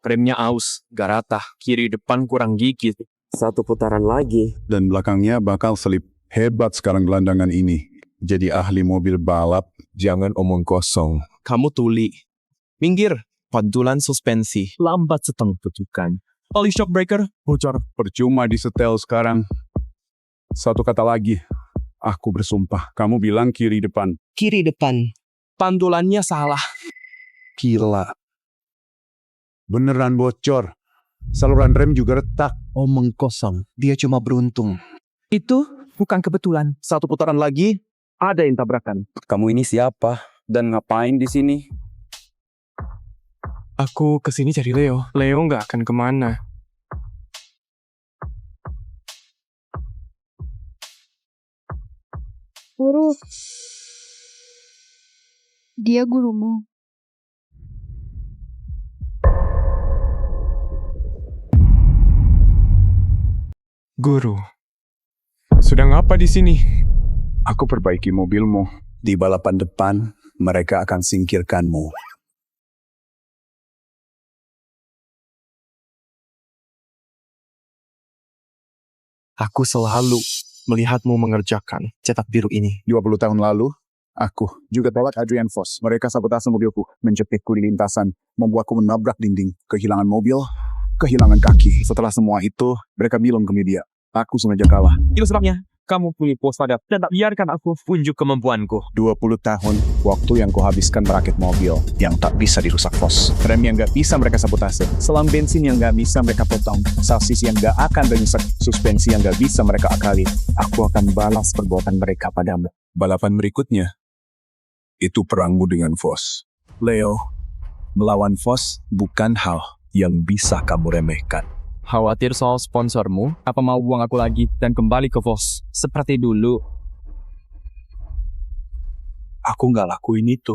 Remnya aus, gak rata, kiri depan kurang gigit. Satu putaran lagi. Dan belakangnya bakal selip. Hebat sekarang gelandangan ini. Jadi ahli mobil balap. Jangan omong kosong. Kamu tuli. Minggir, pantulan suspensi. Lambat setengah petukan. Oli shock breaker, bocor. Percuma disetel sekarang. Satu kata lagi. Aku bersumpah, kamu bilang kiri depan. Kiri depan. Pantulannya salah. Gila. Beneran bocor. Saluran rem juga retak. Omong kosong. Dia cuma beruntung. Itu bukan kebetulan. Satu putaran lagi, ada yang tabrakan. Kamu ini siapa? Dan ngapain di sini? Aku kesini cari Leo. Leo nggak akan kemana. Guru, Dia gurumu. Guru, sedang apa di sini? Aku perbaiki mobilmu. Di balapan depan, mereka akan singkirkanmu. Aku selalu melihatmu mengerjakan cetak biru ini. 20 tahun lalu, aku juga tolak Adrian Vos. Mereka sabotase mobilku, menjepitku di lintasan, membuatku menabrak dinding, kehilangan mobil, kehilangan kaki. Setelah semua itu, mereka bilang ke media, aku sengaja kalah. Itu sebabnya kamu pilih pos padat dan tak biarkan aku unjuk kemampuanku. 20 tahun, waktu yang kuhabiskan merakit mobil yang tak bisa dirusak Vos. Rem yang gak bisa mereka sabotase, selang bensin yang gak bisa mereka potong, sasis yang gak akan rusak, suspensi yang gak bisa mereka akali. Aku akan balas perbuatan mereka padamu. Balapan berikutnya, itu perangmu dengan Vos. Leo, melawan Vos bukan hal yang bisa kamu remehkan. Khawatir soal sponsormu? Apa mau buang aku lagi dan kembali ke Vos seperti dulu? Aku nggak lakuin itu.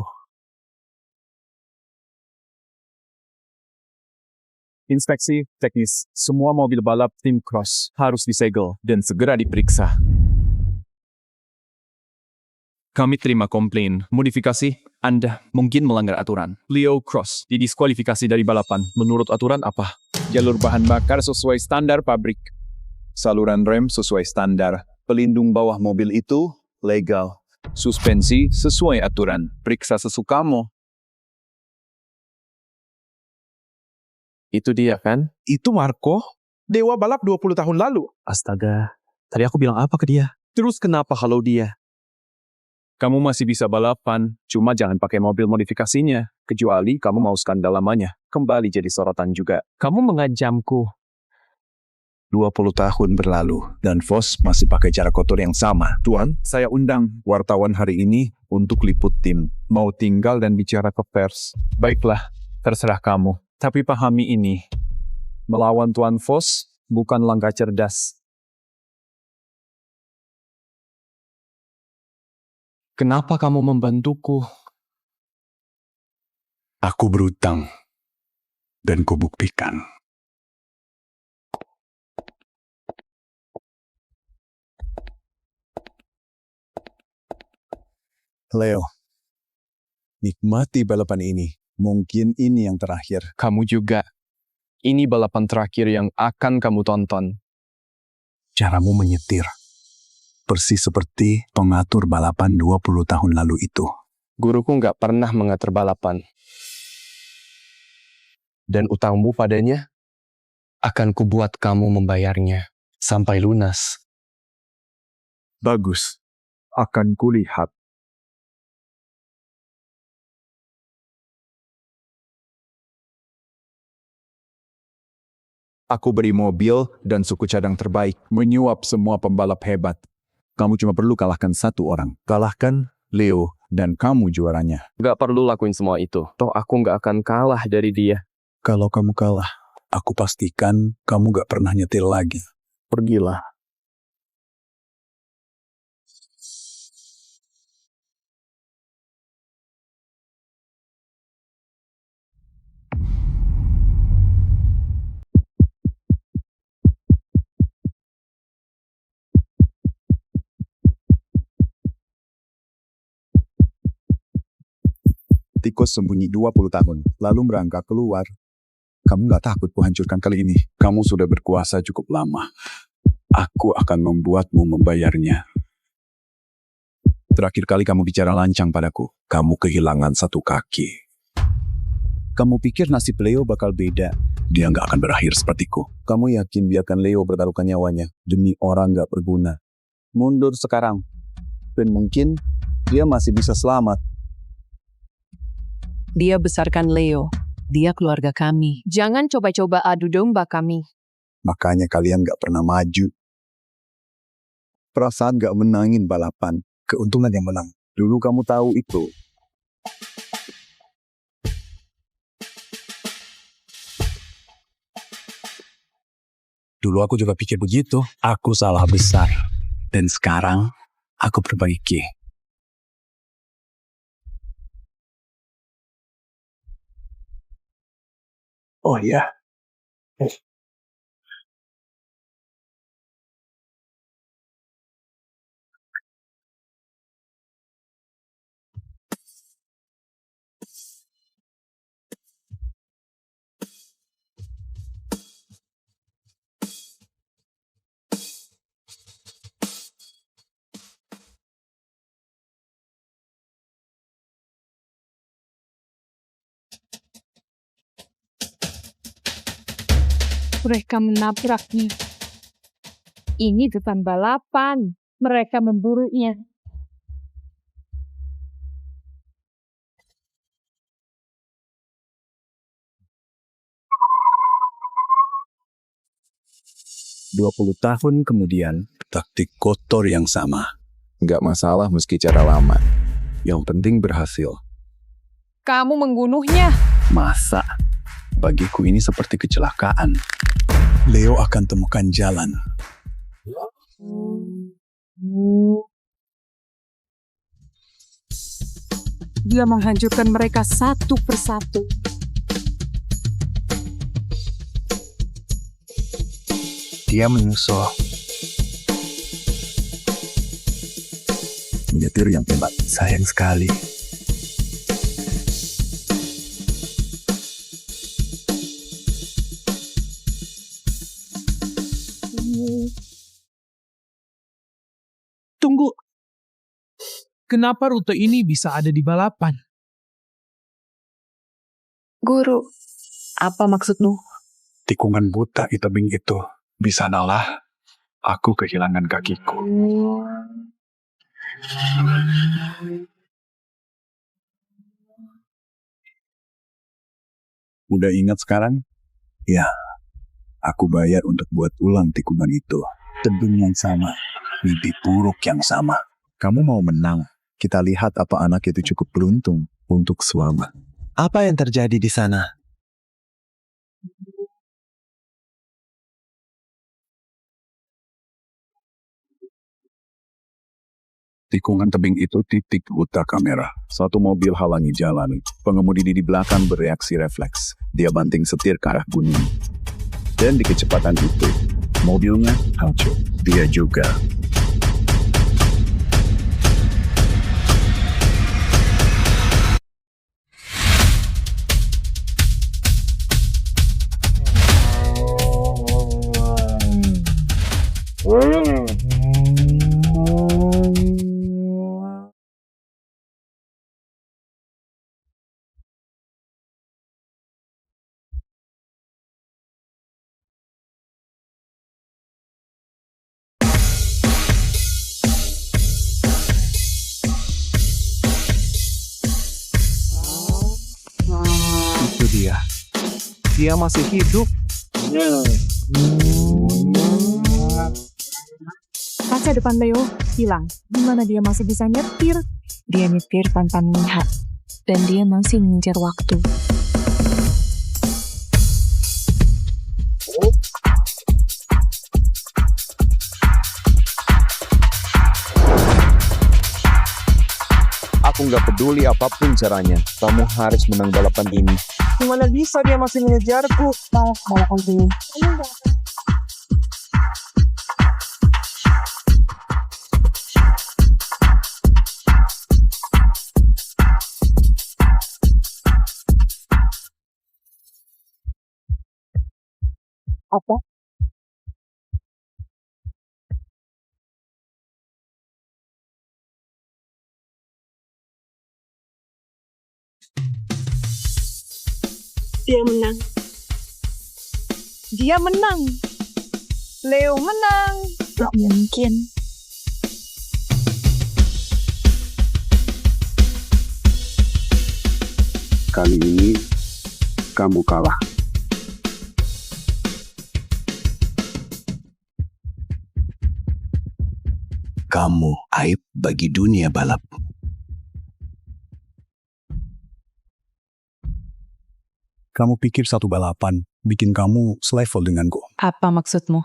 Inspeksi teknis. Semua mobil balap tim cross harus disegel dan segera diperiksa. Kami terima komplain. Modifikasi, Anda mungkin melanggar aturan. Leo Cross didiskualifikasi dari balapan. Menurut aturan apa? Jalur bahan bakar sesuai standar pabrik. Saluran rem sesuai standar. Pelindung bawah mobil itu legal. Suspensi sesuai aturan. Periksa sesukamu. Itu dia kan? Itu Marco, dewa balap 20 tahun lalu. Astaga, tadi aku bilang apa ke dia? Terus kenapa kalau dia? Kamu masih bisa balapan, cuma jangan pakai mobil modifikasinya. Kecuali kamu mau skandal lamanya. Kembali jadi sorotan juga. Kamu mengajamku. 20 tahun berlalu, dan Vos masih pakai cara kotor yang sama. Tuan, saya undang wartawan hari ini untuk liput tim. Mau tinggal dan bicara ke pers. Baiklah, terserah kamu. Tapi pahami ini. Melawan Tuan Vos bukan langkah cerdas. Kenapa kamu membantuku? Aku berutang. Dan kubuktikan. Leo, nikmati balapan ini. Mungkin ini yang terakhir. Kamu juga. Ini balapan terakhir yang akan kamu tonton. Caramu menyetir. Persis seperti pengatur balapan 20 tahun lalu itu. Guruku nggak pernah mengatur balapan. Dan utangmu padanya akan kubuat kamu membayarnya sampai lunas. Bagus. Akan kulihat. Aku beri mobil dan suku cadang terbaik, menyuap semua pembalap hebat. Kamu cuma perlu kalahkan satu orang. Kalahkan Leo dan kamu juaranya. Gak perlu lakuin semua itu. Toh aku gak akan kalah dari dia. Kalau kamu kalah, aku pastikan kamu gak pernah nyetir lagi. Pergilah. tikus sembunyi 20 tahun, lalu merangkak keluar. Kamu nggak takut kuhancurkan kali ini? Kamu sudah berkuasa cukup lama. Aku akan membuatmu membayarnya. Terakhir kali kamu bicara lancang padaku. Kamu kehilangan satu kaki. Kamu pikir nasib Leo bakal beda? Dia nggak akan berakhir sepertiku. Kamu yakin biarkan Leo bertaruhkan nyawanya demi orang nggak berguna? Mundur sekarang. Dan mungkin dia masih bisa selamat. Dia besarkan Leo. Dia keluarga kami. Jangan coba-coba adu domba kami. Makanya kalian nggak pernah maju. Perasaan nggak menangin balapan. Keuntungan yang menang. Dulu kamu tahu itu. Dulu aku juga pikir begitu. Aku salah besar. Dan sekarang aku perbaiki. Oh iya. Mereka menabraknya. Ini bukan balapan. Mereka memburunya. tahun kemudian, taktik kotor yang sama. Nggak masalah meski cara lama. Yang penting berhasil. Kamu membunuhnya. Masa? Bagiku ini seperti kecelakaan. Leo akan temukan jalan. Dia menghancurkan mereka satu persatu. Dia menyusul. Menyetir yang hebat. Sayang sekali. Tunggu. Kenapa rute ini bisa ada di balapan? Guru, apa maksudmu? Tikungan buta di tebing itu. Di sanalah aku kehilangan kakiku. Udah ingat sekarang? Ya, aku bayar untuk buat ulang tikungan itu. Tebing yang sama, mimpi buruk yang sama. Kamu mau menang? Kita lihat apa anak itu cukup beruntung untuk selamat. Apa yang terjadi di sana? Tikungan tebing itu titik buta kamera. Satu mobil halangi jalan. Pengemudi di belakang bereaksi refleks. Dia banting setir ke arah gunung. Dan di kecepatan itu, mobilnya hancur. Dia juga. Itu dia. Dia masih hidup. Kaca depan Leo hilang. Gimana dia masih bisa nyetir? Dia nyetir tanpa melihat. Dan dia masih mengejar waktu. Aku nggak peduli apapun caranya. Kamu harus menang balapan ini. Gimana bisa dia masih mengejarku? Balapan ini. Apa? Dia menang. Dia menang. Leo menang. Gak mungkin. Kali ini kamu kalah. Kamu aib bagi dunia balap. Kamu pikir satu balapan bikin kamu selevel denganku? Apa maksudmu?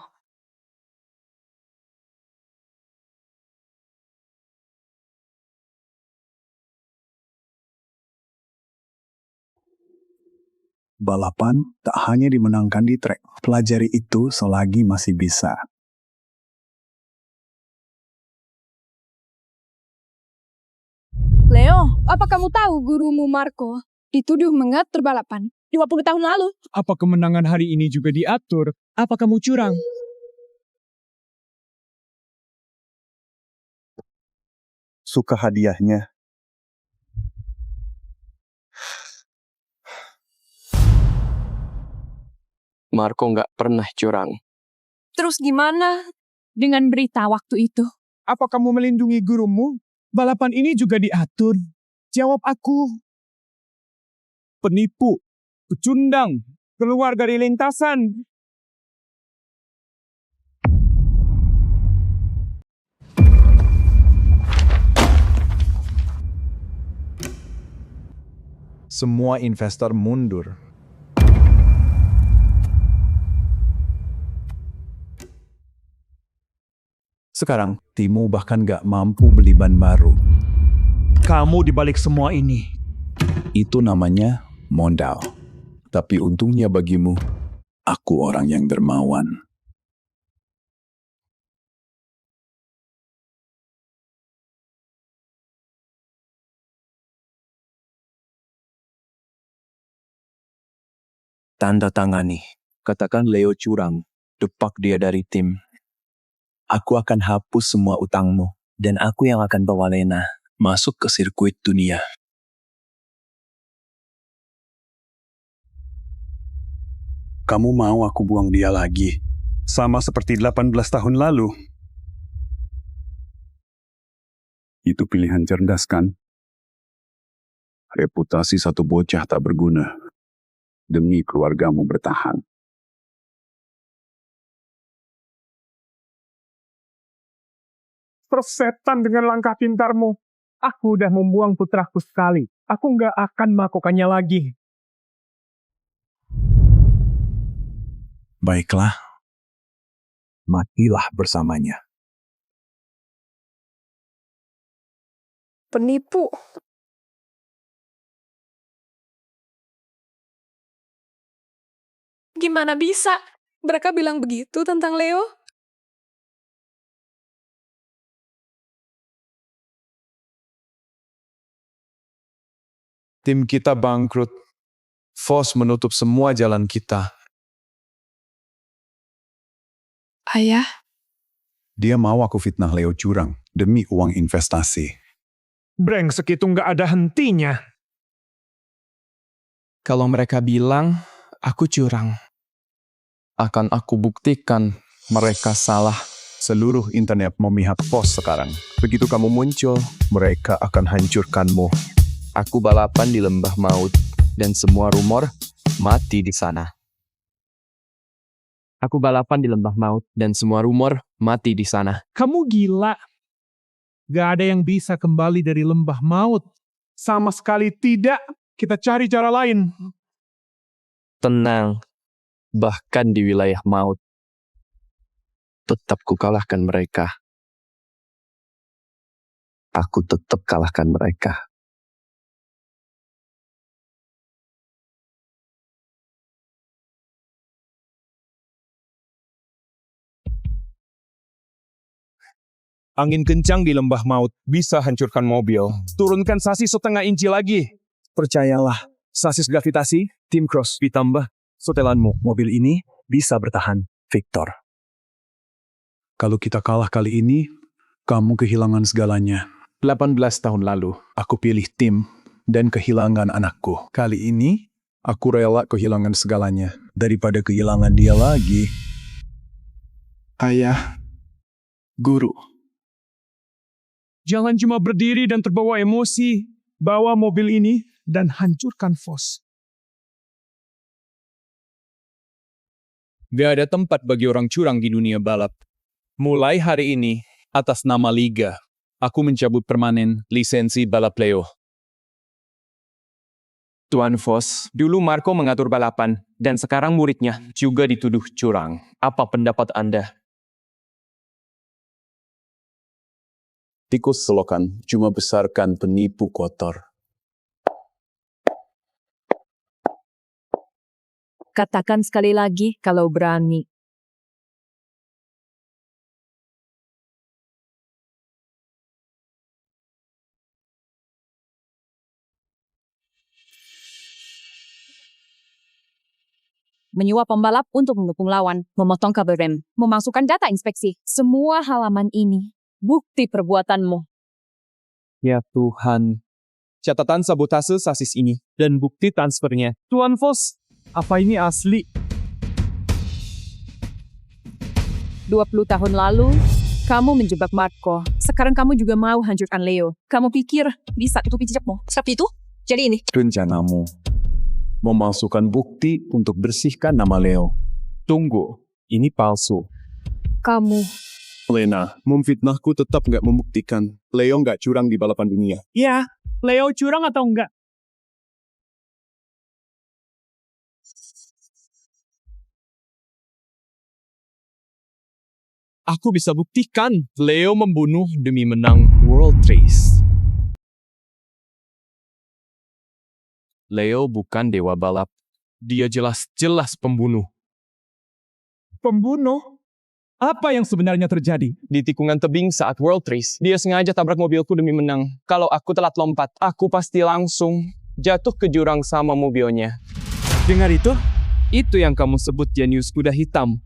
Balapan tak hanya dimenangkan di trek. Pelajari itu selagi masih bisa. Leo, apa kamu tahu gurumu Marco dituduh mengatur balapan 20 tahun lalu? Apa kemenangan hari ini juga diatur? Apa kamu curang? Suka hadiahnya. Marco nggak pernah curang. Terus gimana dengan berita waktu itu? Apa kamu melindungi gurumu? Balapan ini juga diatur. Jawab aku. Penipu, pecundang, keluar dari lintasan. Semua investor mundur. Sekarang, Timo bahkan gak mampu beli ban baru. Kamu dibalik semua ini. Itu namanya modal. Tapi untungnya bagimu, aku orang yang dermawan. Tanda tangani. Katakan Leo curang. Depak dia dari tim. Aku akan hapus semua utangmu. Dan aku yang akan bawa Lena masuk ke sirkuit dunia. Kamu mau aku buang dia lagi? Sama seperti 18 tahun lalu. Itu pilihan cerdas kan? Reputasi satu bocah tak berguna. Demi keluargamu bertahan. Persetan dengan langkah pintarmu. Aku udah membuang putraku sekali. Aku nggak akan melakukannya lagi. Baiklah. Matilah bersamanya. Penipu. Gimana bisa? Mereka bilang begitu tentang Leo? Tim kita bangkrut. Vos menutup semua jalan kita. Ayah, Dia mau aku fitnah Leo curang demi uang investasi. Brengsek itu nggak ada hentinya. Kalau mereka bilang aku curang, akan aku buktikan mereka salah. Seluruh internet memihak Vos sekarang. Begitu kamu muncul, mereka akan hancurkanmu. Aku balapan di lembah maut, dan semua rumor mati di sana. Aku balapan di lembah maut, dan semua rumor mati di sana. Kamu gila. Gak ada yang bisa kembali dari lembah maut. Sama sekali tidak. Kita cari cara lain. Tenang, bahkan di wilayah maut, tetap ku kalahkan mereka. Aku tetap kalahkan mereka. Angin kencang di lembah maut bisa hancurkan mobil. Turunkan sasis setengah inci lagi. Percayalah, sasis gravitasi, Tim Cross ditambah setelanmu. Mobil ini bisa bertahan, Victor. Kalau kita kalah kali ini, kamu kehilangan segalanya. 18 tahun lalu, aku pilih tim dan kehilangan anakku. Kali ini, aku rela kehilangan segalanya Daripada kehilangan dia lagi. Ayah, guru. Jangan cuma berdiri dan terbawa emosi. Bawa mobil ini dan hancurkan Vos. Gak ada tempat bagi orang curang di dunia balap. Mulai hari ini, atas nama Liga, aku mencabut permanen lisensi balap Leo. Tuan Vos, dulu Marco mengatur balapan, dan sekarang muridnya juga dituduh curang. Apa pendapat Anda? Tikus selokan cuma besarkan penipu kotor. Katakan sekali lagi kalau berani. Menyuap pembalap untuk mendukung lawan, memotong kabel rem, memasukkan data inspeksi. Semua halaman ini bukti perbuatanmu. Ya Tuhan. Catatan sabotase sasis ini dan bukti transfernya. Tuan Vos, apa ini asli? 20 tahun lalu, kamu menjebak Marco. Sekarang kamu juga mau hancurkan Leo. Kamu pikir bisa tutupi jejakmu? Seperti itu? Jadi ini. Rencanamu memasukkan bukti untuk bersihkan nama Leo. Tunggu, ini palsu. Kamu. Lena, memfitnahku tetap nggak membuktikan Leo nggak curang di balapan dunia. Ya, Leo curang atau enggak? Aku bisa buktikan Leo membunuh demi menang World Race. Leo bukan dewa balap. Dia jelas-jelas pembunuh. Pembunuh? Apa yang sebenarnya terjadi? Di tikungan tebing saat World Race, dia sengaja tabrak mobilku demi menang. Kalau aku telat lompat, aku pasti langsung jatuh ke jurang sama mobilnya. Dengar itu? Itu yang kamu sebut jenius kuda hitam.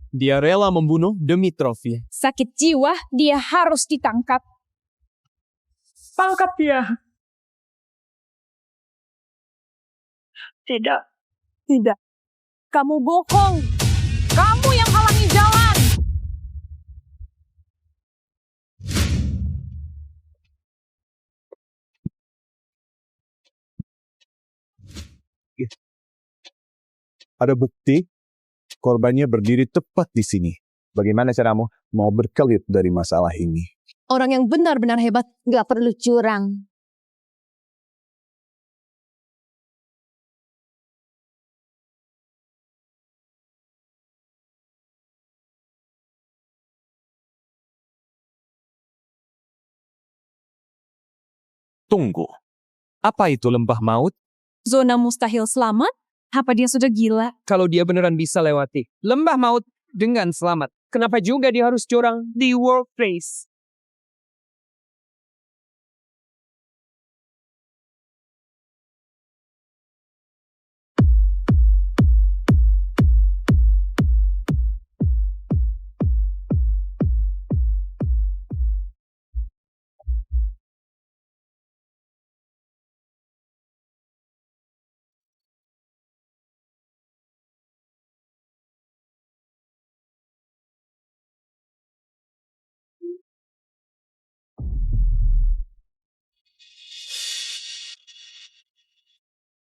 Dia rela membunuh demi trofi. Sakit jiwa, dia harus ditangkap. Tangkap dia. Tidak. Tidak. Kamu bohong. Kamu yang halangi jalan. Ada bukti korbannya berdiri tepat di sini. Bagaimana caramu mau berkelit dari masalah ini? Orang yang benar-benar hebat nggak perlu curang. Tunggu. Apa itu lembah maut? Zona mustahil selamat? Apa dia sudah gila? Kalau dia beneran bisa lewati lembah maut dengan selamat, kenapa juga dia harus curang di World Race?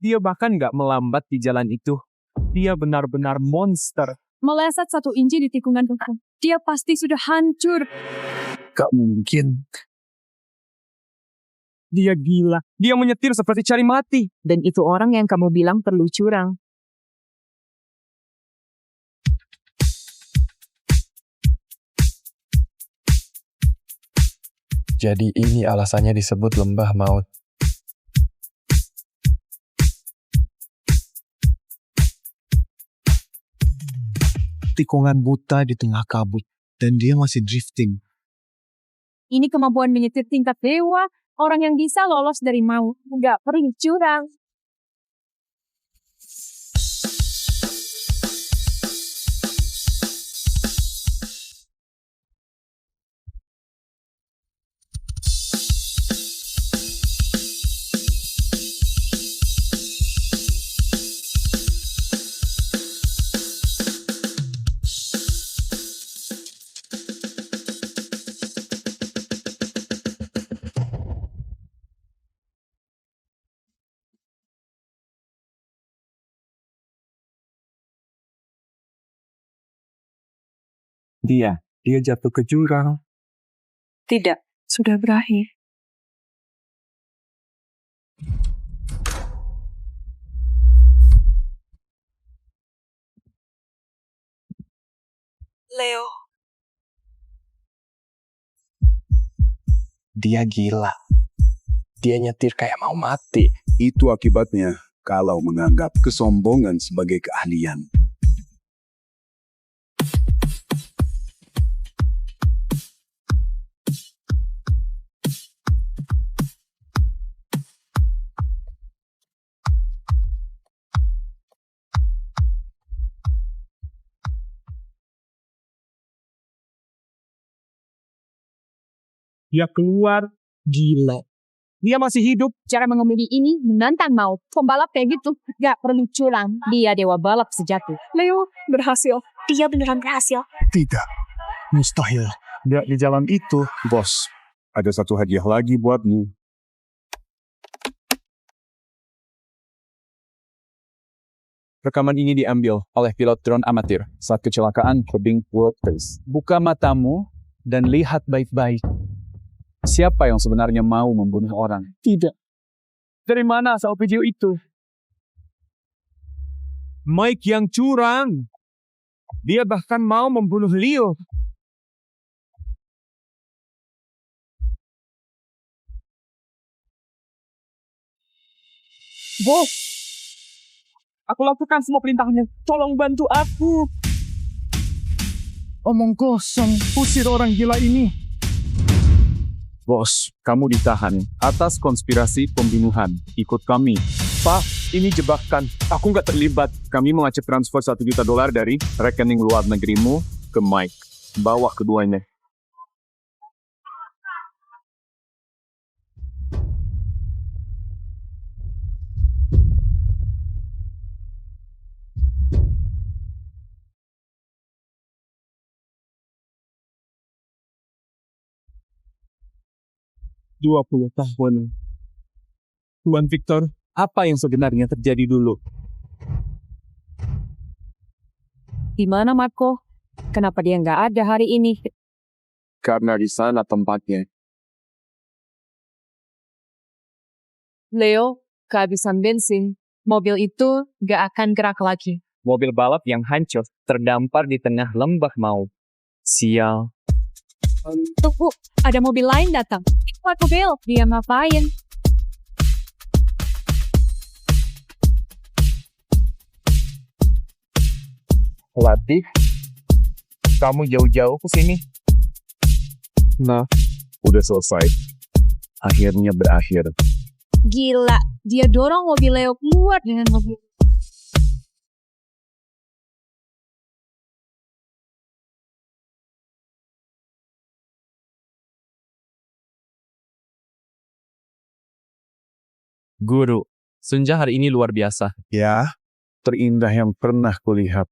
Dia bahkan nggak melambat di jalan itu. Dia benar-benar monster. Meleset 1 inci di tikungan depan. Dia pasti sudah hancur. Gak mungkin. Dia gila. Dia menyetir seperti cari mati. Dan itu orang yang kamu bilang perlu curang. Jadi ini alasannya disebut lembah maut. Tikungan buta di tengah kabut, dan dia masih drifting. Ini kemampuan menyetir tingkat dewa. Orang yang bisa lolos dari maut. Nggak perlu curang. Dia jatuh ke jurang. Tidak, sudah berakhir. Leo, Dia gila. Dia nyetir kayak mau mati. Itu akibatnya kalau menganggap kesombongan sebagai keahlian. Dia keluar, gila. Dia masih hidup. Cara mengemudi ini menantang mau. Pembalap kayak gitu gak perlu curang. Dia dewa balap sejati. Leo berhasil. Dia beneran berhasil. Tidak. Mustahil. Dia di jalan itu. Bos, ada satu hadiah lagi buatmu. Rekaman ini diambil oleh pilot drone amatir saat kecelakaan tebing World Race. Buka matamu dan lihat baik-baik. Siapa yang sebenarnya mau membunuh orang? Tidak. Dari mana asal video itu? Mike yang curang. Dia bahkan mau membunuh Leo. Bos, aku lakukan semua perintahnya. Tolong bantu aku. Omong kosong. Usir orang gila ini. Bos, kamu ditahan atas konspirasi pembunuhan. Ikut kami. Pak, ini jebakan. Aku nggak terlibat. Kami mengacep transfer $1 juta dari rekening luar negerimu ke Mike. Bawa keduanya. tahun. Tuan Victor, apa yang sebenarnya terjadi dulu? Di mana Marco? Kenapa dia nggak ada hari ini? Karena di sana tempatnya. Leo, kehabisan bensin. Mobil itu nggak akan gerak lagi. Mobil balap yang hancur terdampar di tengah lembah mau. Sial. Tunggu, ada mobil lain datang. Marco Bell, dia ngapain? Latif, kamu jauh-jauh ke sini. Nah, udah selesai. Akhirnya berakhir. Gila, dia dorong mobil Leo keluar dengan mobil. Guru, senja hari ini luar biasa. Ya, terindah yang pernah kulihat.